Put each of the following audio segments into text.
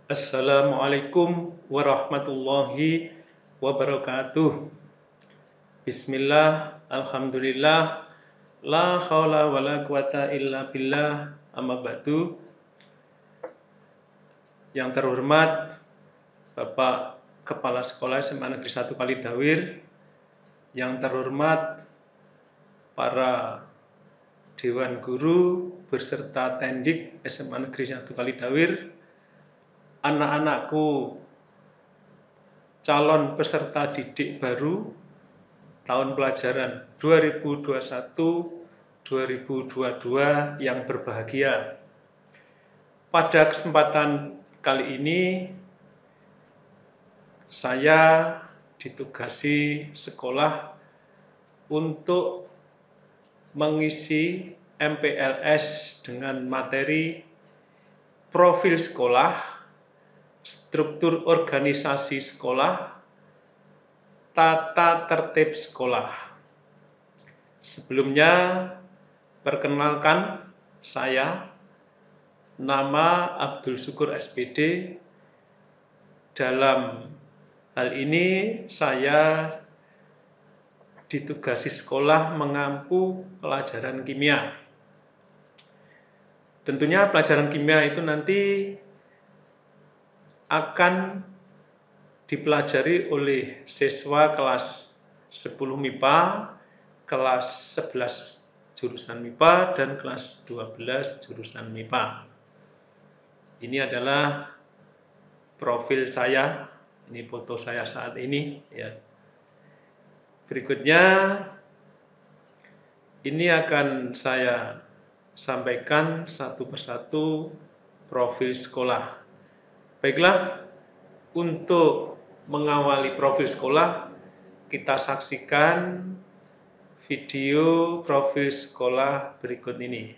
Assalamualaikum warahmatullahi wabarakatuh. Bismillah, alhamdulillah, la haula wala quwata illa billah, amma ba'du. Yang terhormat Bapak Kepala Sekolah SMA Negeri 1 Kalidawir, yang terhormat para Dewan Guru beserta Tendik SMA Negeri 1 Kalidawir, anak-anakku calon peserta didik baru tahun pelajaran 2021-2022 yang berbahagia. Pada kesempatan kali ini saya ditugasi sekolah untuk mengisi MPLS dengan materi profil sekolah, struktur organisasi sekolah, tata tertib sekolah. Sebelumnya, perkenalkan saya, nama Abdul Syukur SPD. Dalam hal ini saya ditugasi sekolah mengampu pelajaran kimia. Tentunya pelajaran kimia itu nanti akan dipelajari oleh siswa kelas 10 MIPA, kelas 11 jurusan MIPA, dan kelas 12 jurusan MIPA. Ini adalah profil saya, ini foto saya saat ini ya. Berikutnya ini akan saya sampaikan satu persatu profil sekolah. Baiklah, untuk mengawali profil sekolah, kita saksikan video profil sekolah berikut ini.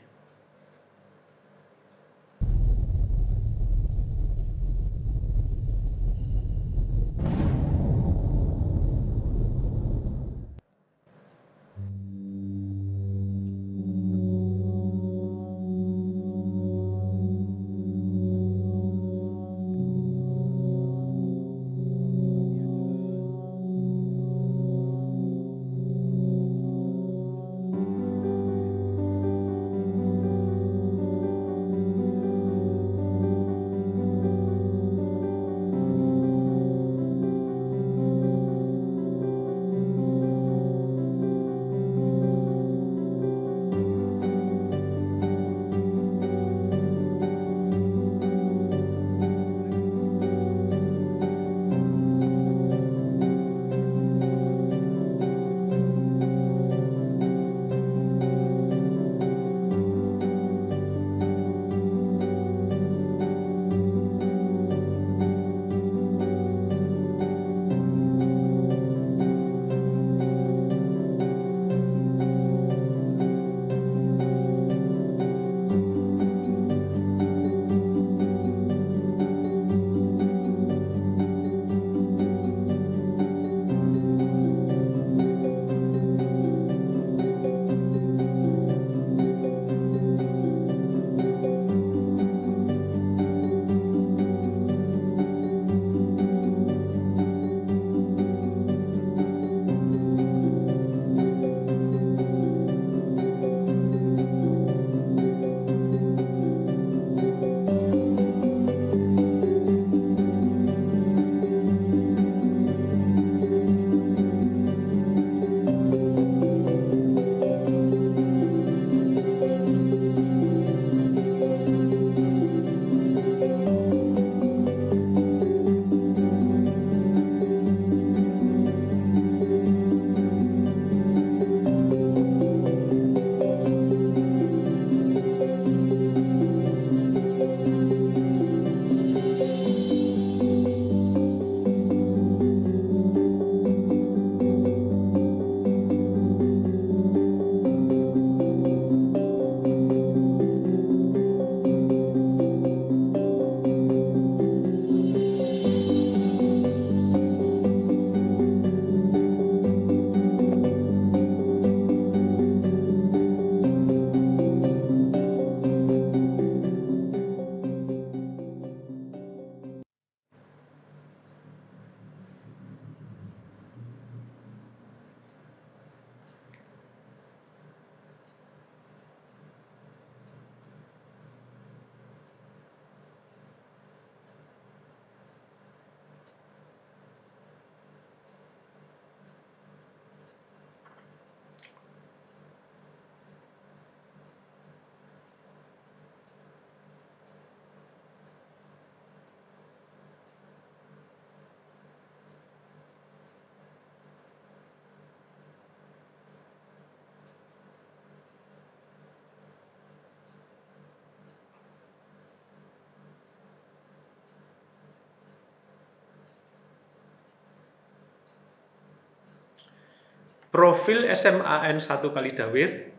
Profil SMAN 1 Kalidawir,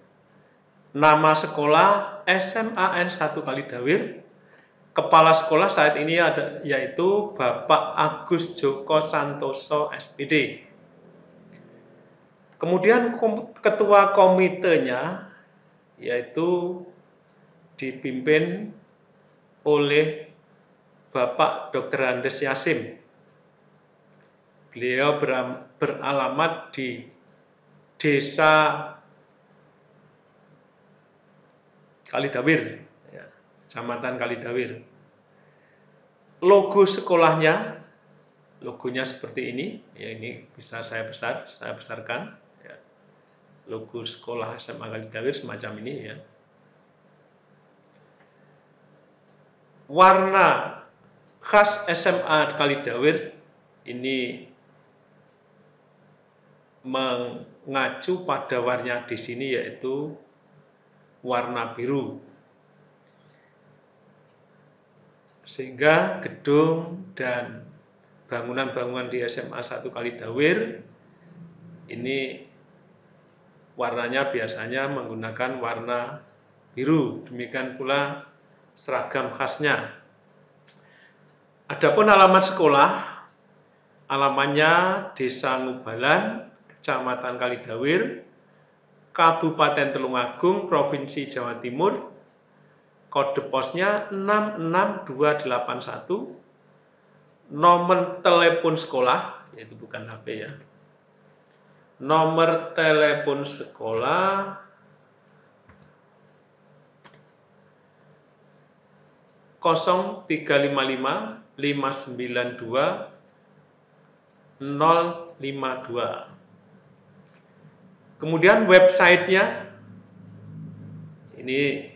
nama sekolah SMAN 1 Kalidawir, kepala sekolah saat ini yaitu Bapak Agus Joko Santoso SPD. Kemudian ketua komitenya yaitu dipimpin oleh Bapak Dr. Andes Yasim. Beliau beralamat di Desa Kalidawir, ya, Kecamatan Kalidawir. Logo sekolahnya, logonya seperti ini. Ya, ini bisa saya besarkan. Ya. Logo sekolah SMA Kalidawir semacam ini, ya. Warna khas SMA Kalidawir ini mengacu pada warna di sini yaitu warna biru. Sehingga gedung dan bangunan-bangunan di SMA 1 Kalidawir ini warnanya biasanya menggunakan warna biru. Demikian pula seragam khasnya. Adapun alamat sekolah, alamannya Desa Ngubalan, Kecamatan Kalidawir, Kabupaten Tulungagung, Provinsi Jawa Timur, kode posnya 66281, nomor telepon sekolah, yaitu bukan HP ya, nomor telepon sekolah 0355 592 052. Kemudian websitenya, ini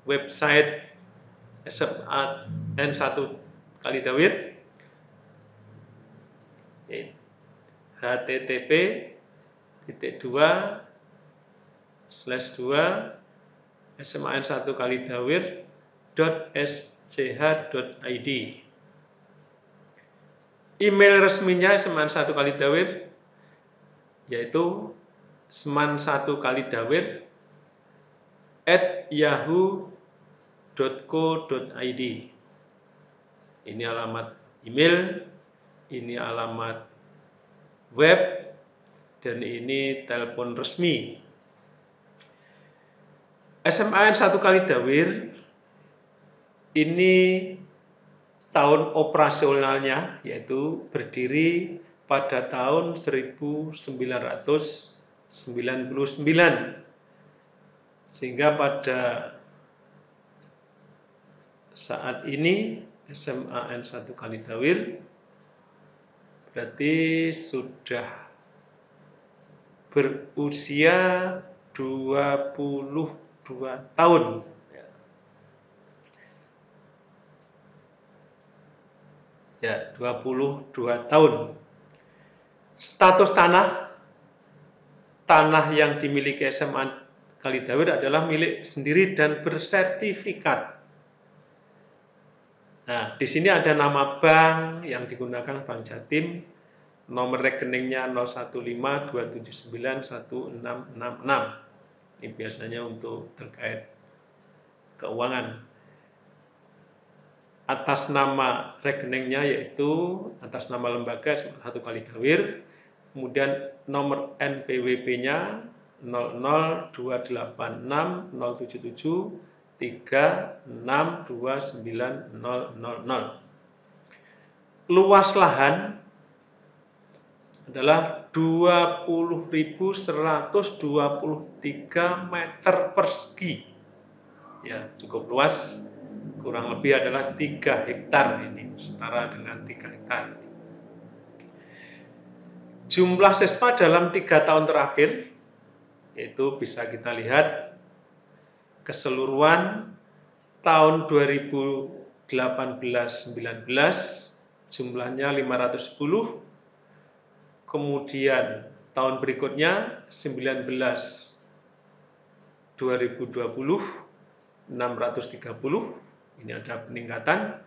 website SMAN 1 Kalidawir, http://sman1kalidawir.sch.id. Email resminya SMAN 1 Kalidawir yaitu sman1kalidawir@yahoo.co.id. Ini alamat email, ini alamat web, dan ini telepon resmi. SMAN 1 Kalidawir ini tahun operasionalnya yaitu berdiri pada tahun 1999. Sehingga pada saat ini SMAN 1 Kalidawir berarti sudah berusia 22 tahun. Ya, 22 tahun. Status tanah yang dimiliki SMAN Kalidawir adalah milik sendiri dan bersertifikat. Nah, di sini ada nama bank yang digunakan Bank Jatim, nomor rekeningnya 0152791666. Ini biasanya untuk terkait keuangan. Atas nama rekeningnya yaitu atas nama lembaga SMAN 1 Kalidawir, kemudian nomor NPWP-nya 0028773629000. Luas lahan adalah 20.123 meter persegi. Ya, cukup luas. Kurang lebih adalah 3 hektar ini, setara dengan 3 hektar. Jumlah siswa dalam 3 tahun terakhir, yaitu bisa kita lihat keseluruhan tahun 2018-19 jumlahnya 510, kemudian tahun berikutnya 2020 630, ini ada peningkatan.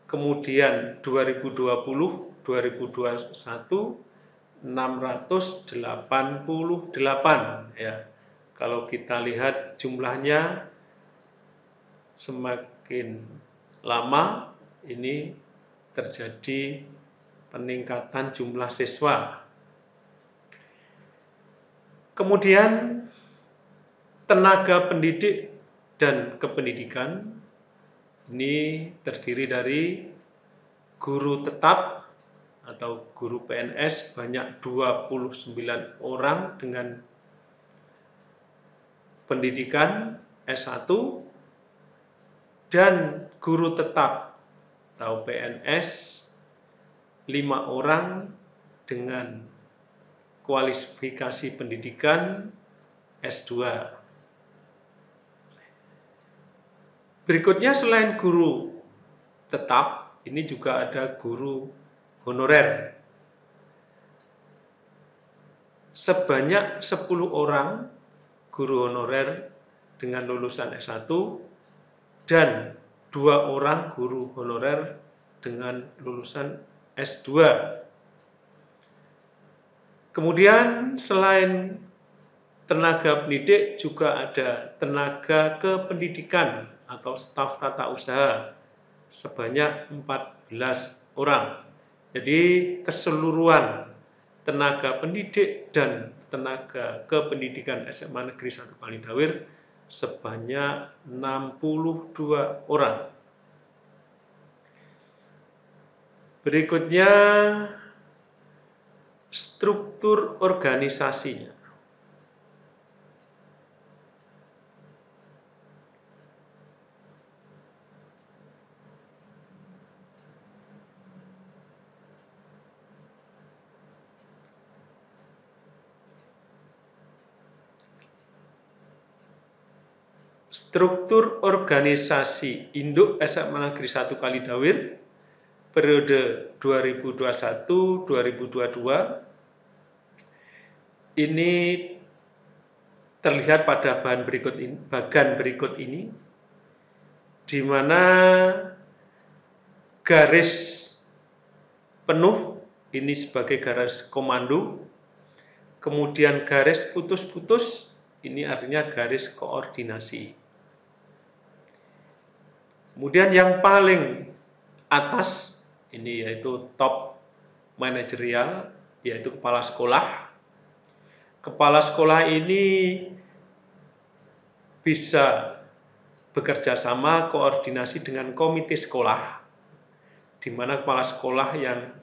Kemudian 2020 2021 688 ya. Kalau kita lihat jumlahnya semakin lama ini terjadi peningkatan jumlah siswa. Kemudian tenaga pendidik dan kependidikan ini terdiri dari guru tetap atau guru PNS banyak 29 orang dengan pendidikan S1 dan guru tetap atau PNS 5 orang dengan kualifikasi pendidikan S2. Berikutnya selain guru tetap, ini juga ada guru honorer. Sebanyak 10 orang guru honorer dengan lulusan S1 dan 2 orang guru honorer dengan lulusan S2. Kemudian selain tenaga pendidik juga ada tenaga kependidikan atau staf tata usaha sebanyak 14 orang. Jadi keseluruhan tenaga pendidik dan tenaga kependidikan SMA Negeri 1 Kalidawir sebanyak 62 orang. Berikutnya struktur organisasinya. Struktur organisasi induk SMA Negeri 1 Kalidawir periode 2021-2022 ini terlihat pada bagan berikut ini, di mana garis penuh ini sebagai garis komando, kemudian garis putus-putus ini artinya garis koordinasi. Kemudian yang paling atas ini yaitu top manajerial, yaitu kepala sekolah. Kepala sekolah ini bisa bekerja sama koordinasi dengan komite sekolah, di mana kepala sekolah yang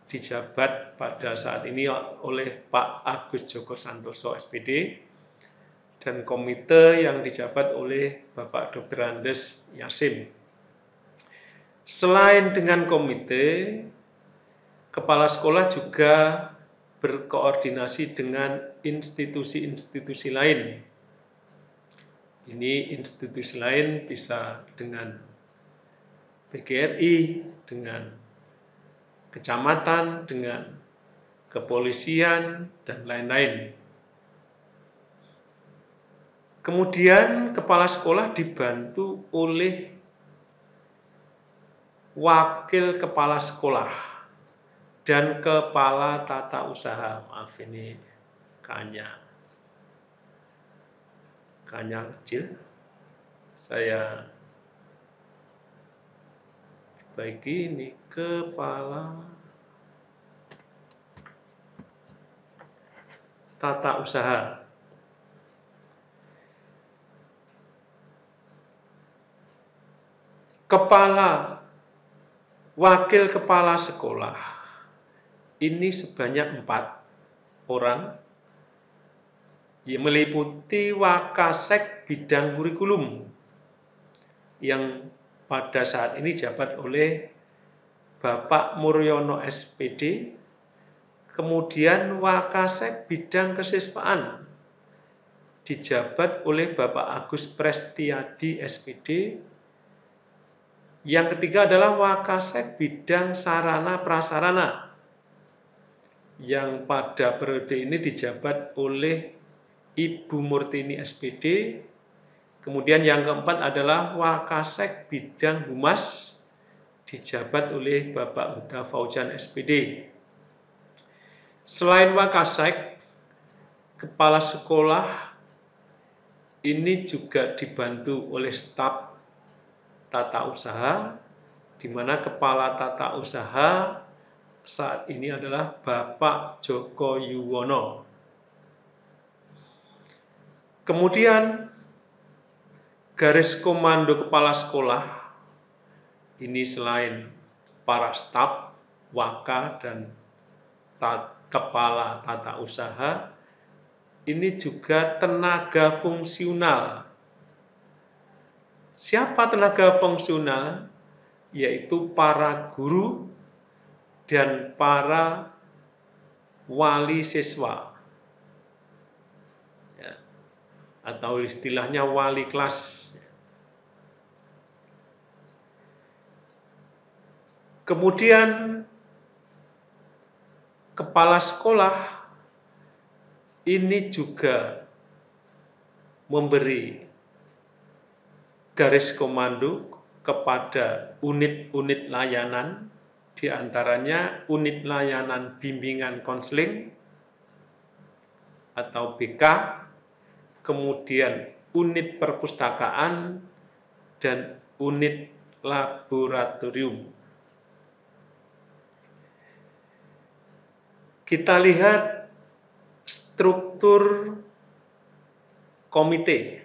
dijabat pada saat ini oleh Pak Agus Joko Santoso SPD dan komite yang dijabat oleh Bapak Dr. Andes Yasin. Selain dengan komite, kepala sekolah juga berkoordinasi dengan institusi-institusi lain. Ini institusi lain bisa dengan PGRI, dengan kecamatan, dengan kepolisian, dan lain-lain. Kemudian kepala sekolah dibantu oleh wakil kepala sekolah dan kepala tata usaha. Maaf, ini K-nya kecil. Saya perbaiki, ini kepala tata usaha. Wakil kepala sekolah ini sebanyak 4 orang yang meliputi wakasek bidang kurikulum yang pada saat ini dijabat oleh Bapak Muryono SPD, kemudian wakasek bidang kesiswaan dijabat oleh Bapak Agus Prestiadi SPD. Yang ketiga adalah wakasek bidang sarana prasarana yang pada periode ini dijabat oleh Ibu Murtini SPD. Kemudian yang keempat adalah wakasek bidang humas dijabat oleh Bapak Huda Fauzan SPD. Selain Wakasek, kepala sekolah ini juga dibantu oleh staf tata usaha, di mana kepala tata usaha saat ini adalah Bapak Joko Yuwono. Kemudian garis komando kepala sekolah ini selain para staf, waka, dan kepala tata usaha, ini juga tenaga fungsional. Siapa tenaga fungsional? Yaitu para guru dan para wali siswa, ya, atau istilahnya wali kelas. Kemudian kepala sekolah ini juga memberi garis komando kepada unit-unit layanan, di antaranya unit layanan bimbingan konseling atau BK, kemudian unit perpustakaan, dan unit laboratorium. Kita lihat struktur komite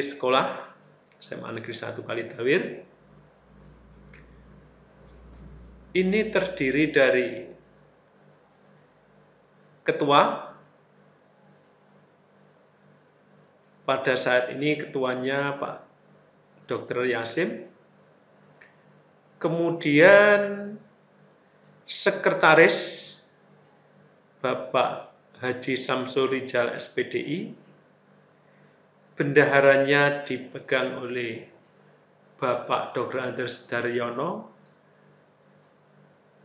sekolah SMA Negeri 1 Kalidawir. Ini terdiri dari ketua. Pada saat ini ketuanya Pak Dr. Yasim. Kemudian sekretaris Bapak Haji Samsul Rijal SPDI. Bendaharanya dipegang oleh Bapak Dr. Andres Daryono,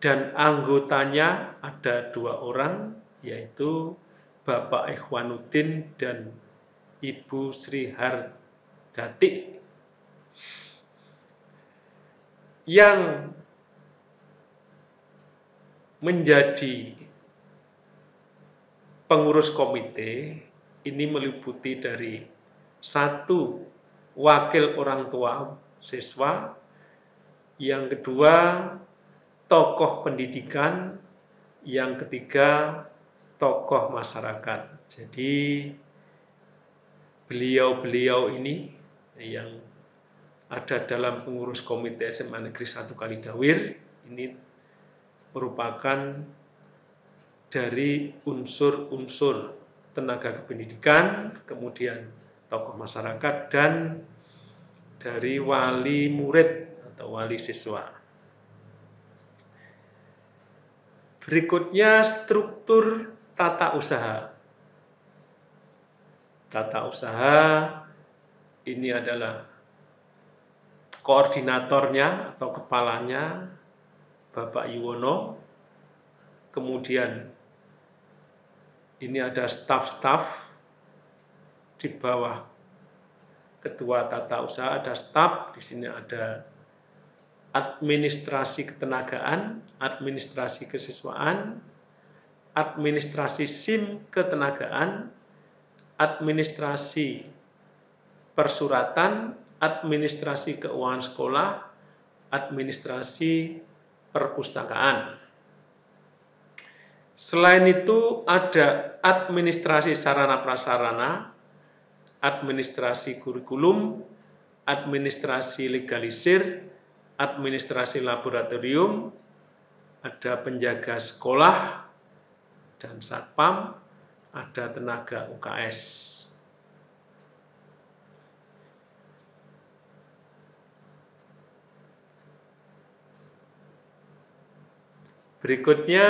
dan anggotanya ada 2 orang, yaitu Bapak Ikhwanuddin dan Ibu Sri Hardati. Yang menjadi pengurus komite ini meliputi dari 1 wakil orang tua siswa, yang kedua tokoh pendidikan, yang ketiga tokoh masyarakat. Jadi beliau-beliau ini yang ada dalam pengurus komite SMA Negeri 1 Kalidawir ini merupakan dari unsur-unsur tenaga kependidikan, kemudian tokoh masyarakat, dan dari wali murid atau wali siswa. Berikutnya struktur tata usaha. Tata usaha ini adalah koordinatornya atau kepalanya Bapak Yuwono. Kemudian ini ada staf-staf di bawah ketua tata usaha, ada staf, di sini ada administrasi ketenagaan, administrasi kesiswaan, administrasi SIM ketenagaan, administrasi persuratan, administrasi keuangan sekolah, administrasi perpustakaan. Selain itu ada administrasi sarana prasarana, administrasi kurikulum, administrasi legalisir, administrasi laboratorium, ada penjaga sekolah dan satpam, ada tenaga UKS. Berikutnya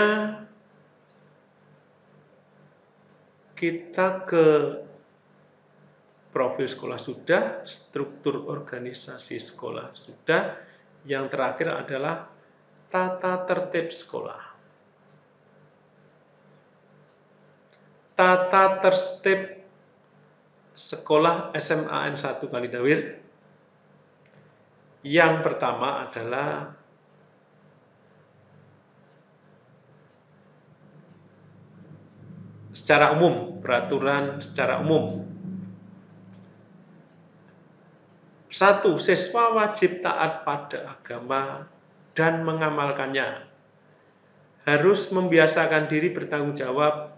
kita ke profil sekolah sudah, struktur organisasi sekolah sudah, yang terakhir adalah tata tertib sekolah. Tata tertib sekolah SMAN 1 Kalidawir. Yang pertama adalah secara umum, peraturan secara umum. 1. Siswa wajib taat pada agama dan mengamalkannya. Harus membiasakan diri bertanggung jawab,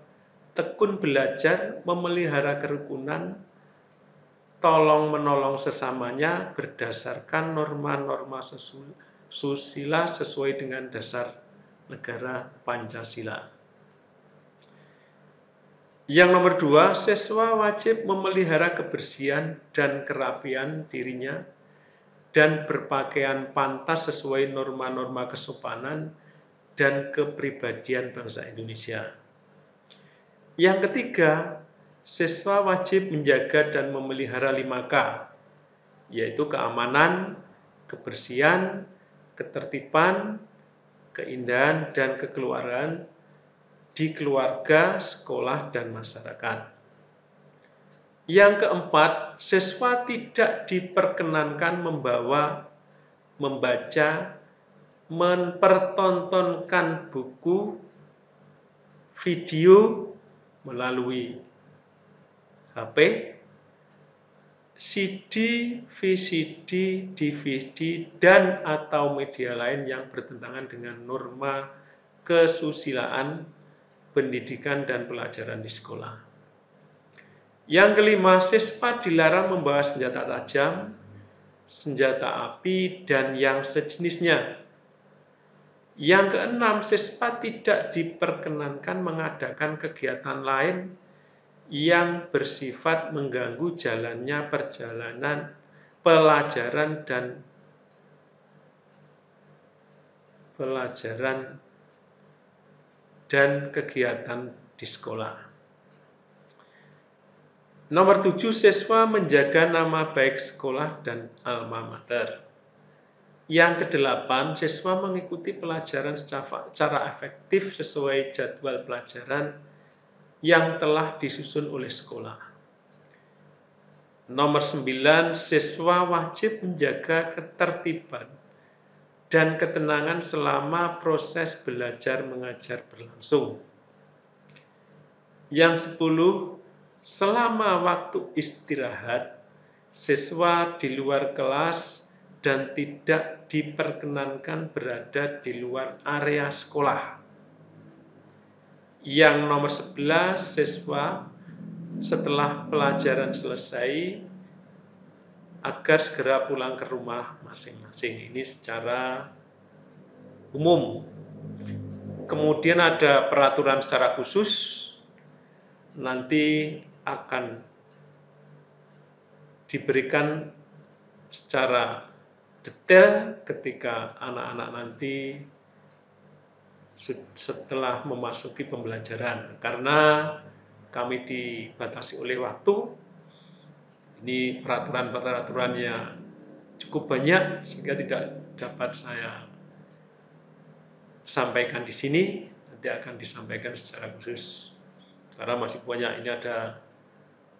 tekun belajar, memelihara kerukunan, tolong-menolong sesamanya berdasarkan norma-norma susila sesuai dengan dasar negara Pancasila. Yang nomor 2, siswa wajib memelihara kebersihan dan kerapian dirinya dan berpakaian pantas sesuai norma-norma kesopanan dan kepribadian bangsa Indonesia. Yang ketiga, siswa wajib menjaga dan memelihara 5K, yaitu keamanan, kebersihan, ketertiban, keindahan, dan kekeluargaan di keluarga, sekolah, dan masyarakat. Yang keempat, siswa tidak diperkenankan membaca, mempertontonkan buku, video melalui HP, CD, VCD, DVD, dan atau media lain yang bertentangan dengan norma kesusilaan, pendidikan, dan pelajaran di sekolah. Yang kelima, siswa dilarang membawa senjata tajam, senjata api, dan yang sejenisnya. Yang keenam, siswa tidak diperkenankan mengadakan kegiatan lain yang bersifat mengganggu jalannya pelajaran dan kegiatan di sekolah. Nomor 7, siswa menjaga nama baik sekolah dan alma mater. Yang kedelapan, siswa mengikuti pelajaran secara efektif sesuai jadwal pelajaran yang telah disusun oleh sekolah. Nomor 9, siswa wajib menjaga ketertiban dan ketenangan selama proses belajar mengajar berlangsung. Yang 10, selama waktu istirahat, siswa di luar kelas dan tidak diperkenankan berada di luar area sekolah. Yang nomor 11, siswa setelah pelajaran selesai agar segera pulang ke rumah masing-masing. Ini secara umum. Kemudian ada peraturan secara khusus, nanti akan diberikan secara detail ketika anak-anak nanti setelah memasuki pembelajaran. Karena kami dibatasi oleh waktu, ini peraturan-peraturannya cukup banyak sehingga tidak dapat saya sampaikan di sini, nanti akan disampaikan secara khusus. Karena masih banyak, ini ada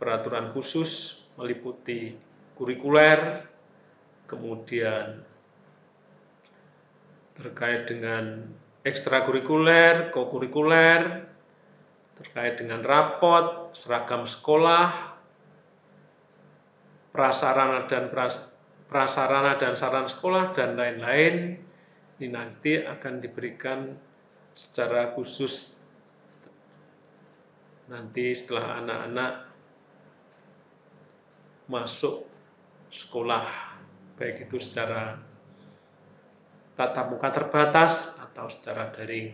peraturan khusus meliputi kurikuler, kemudian terkait dengan ekstrakurikuler, kokurikuler, terkait dengan rapot, seragam sekolah, prasarana dan sarana sekolah, dan lain-lain. Ini nanti akan diberikan secara khusus nanti setelah anak-anak masuk sekolah, baik itu secara tatap muka terbatas atau secara daring.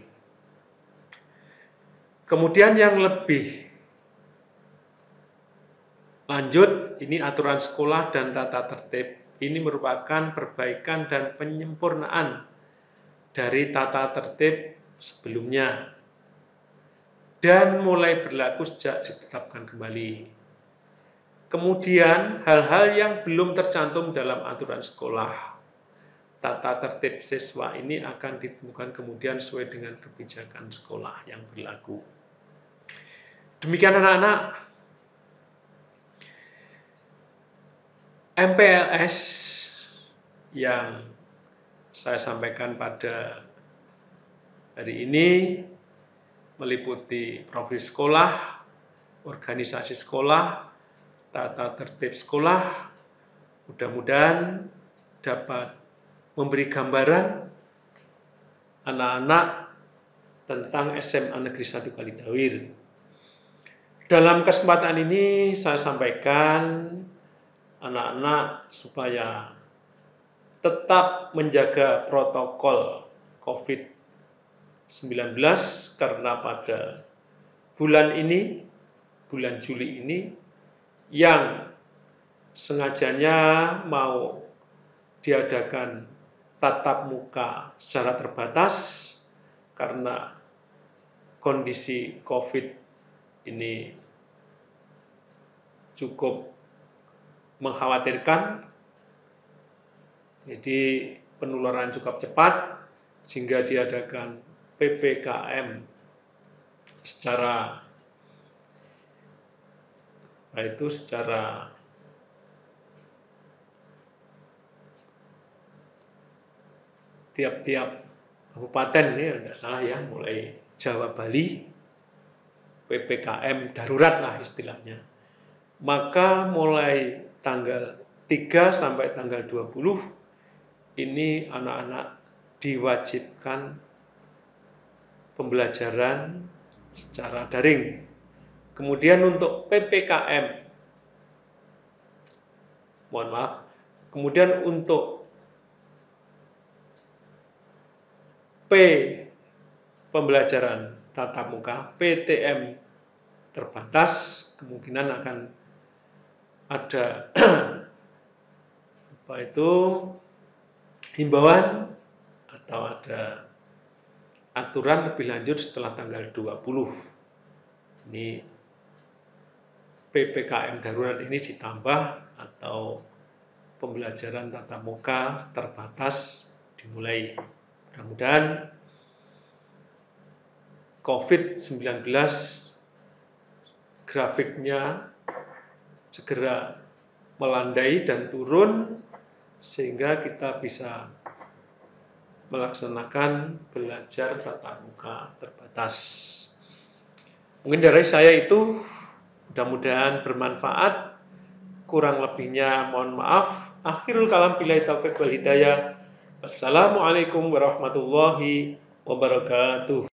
Kemudian yang lebih lanjut, ini aturan sekolah dan tata tertib. Ini merupakan perbaikan dan penyempurnaan dari tata tertib sebelumnya dan mulai berlaku sejak ditetapkan kembali. Kemudian hal-hal yang belum tercantum dalam aturan sekolah, tata tertib siswa ini akan ditentukan kemudian sesuai dengan kebijakan sekolah yang berlaku. Demikian anak-anak, MPLS yang saya sampaikan pada hari ini meliputi profil sekolah, organisasi sekolah, tata tertib sekolah, mudah-mudahan dapat memberi gambaran anak-anak tentang SMA Negeri 1 Kalidawir. Dalam kesempatan ini saya sampaikan anak-anak supaya tetap menjaga protokol COVID-19 karena pada bulan ini, bulan Juli ini, yang sengajanya mau diadakan tatap muka secara terbatas karena kondisi COVID ini cukup mengkhawatirkan. Jadi penularan cukup cepat sehingga diadakan PPKM secara tiap-tiap kabupaten, ini tidak salah ya, mulai Jawa, Bali, PPKM darurat lah istilahnya. Maka mulai tanggal 3 sampai tanggal 20 ini anak-anak diwajibkan pembelajaran secara daring. Kemudian untuk PPKM, kemudian untuk P pembelajaran tatap muka, PTM terbatas, kemungkinan akan ada himbauan atau ada aturan lebih lanjut setelah tanggal 20. Ini PPKM darurat ini ditambah atau pembelajaran tatap muka terbatas dimulai. Mudah-mudahan COVID-19 grafiknya segera melandai dan turun sehingga kita bisa melaksanakan belajar tatap muka terbatas. Mungkin dari saya itu, mudah-mudahan bermanfaat. Kurang lebihnya mohon maaf. Akhirul kalam billahi taufiq wal hidayah. Wassalamualaikum warahmatullahi wabarakatuh.